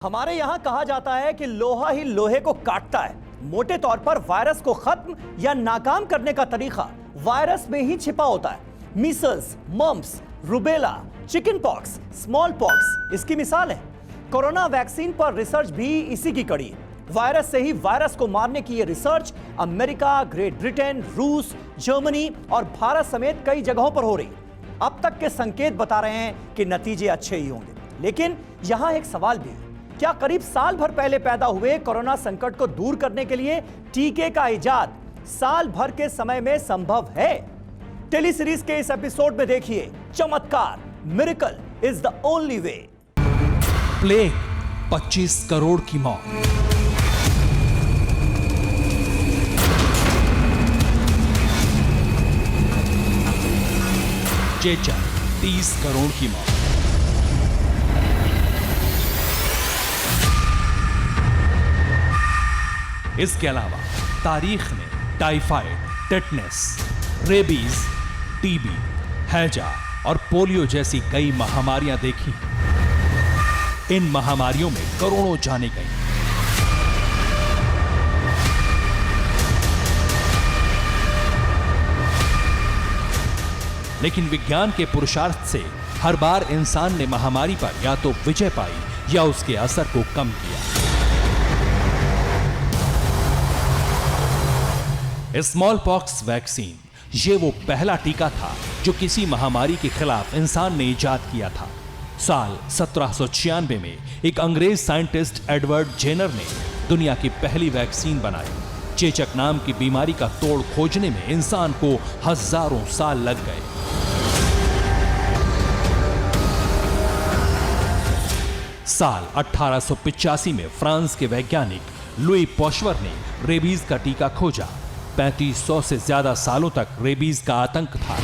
हमारे यहां कहा जाता है कि लोहा ही लोहे को काटता है। मोटे तौर पर वायरस को खत्म या नाकाम करने का तरीका वायरस में ही छिपा होता है। Meselson, mumps, rubella, chicken pox, small pox इसकी मिसाल है। कोरोना वैक्सीन पर रिसर्च भी इसी की कड़ी है। वायरस से ही वायरस को मारने की यह रिसर्च अमेरिका, ग्रेट ब्रिटेन, रूस, जर्मनी और भारत समेत कई जगहों पर हो रही है। अब तक के संकेत बता रहे हैं कि नतीजे अच्छे ही होंगे, लेकिन यहां एक सवाल भी है। क्या करीब साल भर पहले पैदा हुए कोरोना संकट को दूर करने के लिए टीके का इजाद साल भर के समय में संभव है? टेली सीरीज के इस एपिसोड में देखिए चमत्कार, miracle is the only way. Plague, 25 crore की मौत। चेचक, 30 करोड़ की मौत। इसके अलावा तारीख में टाइफाइड, टेटनस, रेबीज, टीबी, हैजा और पोलियो जैसी कई महामारियां देखी। इन महामारियों में करोड़ों जाने गई। लेकिन विज्ञान के पुरुषार्थ से हर बार इंसान ने महामारी पर या तो विजय पाई या उसके असर को कम किया। स्मॉल पॉक्स वैक्सीन, ये वो पहला टीका था जो किसी महामारी के खिलाफ इंसान ने इजाद किया था। साल 1796 में एक अंग्रेज साइंटिस्ट एडवर्ड जेनर ने दुनिया की पहली वैक्सीन बनाई। चेचक नाम की बीमारी का तोड़ खोजने में इंसान को हजारों साल लग गए। साल 1885 में फ्रांस के वैज्ञानिक लुई पॉश्चर ने रेबीज का टीका खोजा। 3500 से ज्यादा सालों तक रेबीज का आतंक था।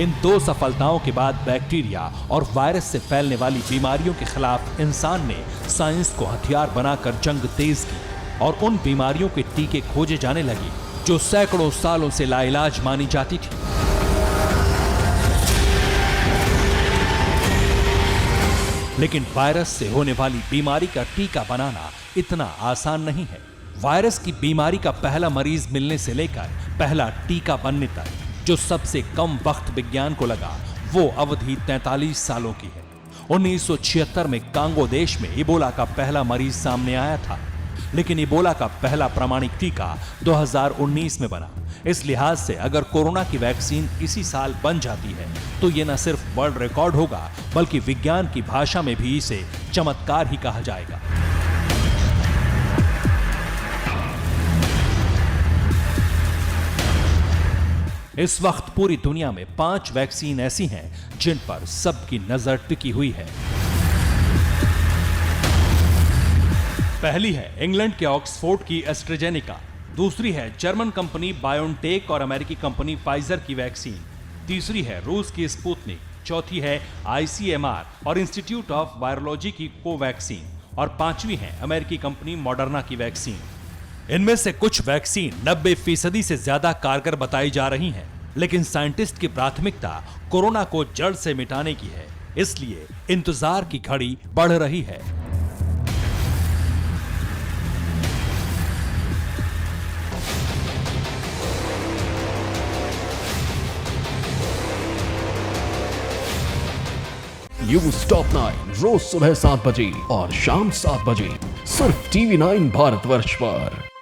इन दो सफलताओं के बाद बैक्टीरिया और वायरस से फैलने वाली बीमारियों के खिलाफ इंसान ने साइंस को हथियार बनाकर जंग तेज की और उन बीमारियों के टीके खोजे जाने लगे जो सैकड़ों सालों से लाइलाज मानी जाती थी। लेकिन वायरस से होने वाली बीमारी का टीका बनाना इतना आसान नहीं है। वायरस की बीमारी का पहला मरीज मिलने से लेकर पहला टीका बनने तक जो सबसे कम वक्त विज्ञान को लगा, वो अवधि 43 सालों की है। 1976 में कांगो देश में इबोला का पहला मरीज सामने आया था, लेकिन इबोला का पहला प्रामाणिक टीका 2019 में बना। इस लिहाज से अगर कोरोना की वैक्सीन इसी साल बन जाती है तो यह न सिर्फ वर्ल्ड रिकॉर्ड होगा, बल्कि विज्ञान की भाषा में भी इसे चमत्कार ही कहा जाएगा। इस वक्त पूरी दुनिया में 5 वैक्सीन ऐसी हैं जिन पर सबकी नजर टिकी हुई है। पहली है इंग्लैंड के ऑक्सफोर्ड की एस्ट्राजेनेका, दूसरी है जर्मन कंपनी बायोनटेक और अमेरिकी कंपनी फाइजर की वैक्सीन, तीसरी है रूस की स्पुतनिक, चौथी है आईसीएमआर और इंस्टीट्यूट ऑफ वायरोलॉजी की कोवैक्सीन और पांचवी है अमेरिकी कंपनी मॉडर्ना की वैक्सीन। इनमें से कुछ वैक्सीन 90% से ज्यादा कारगर बताई जा रही हैं, लेकिन साइंटिस्ट की प्राथमिकता कोरोना को जड़ से मिटाने की है, इसलिए इंतजार की घड़ी बढ़ रही है। न्यूज टॉप 9 रोज सुबह 7 बजे और शाम 7 बजे सिर्फ TV9 भारतवर्ष पर।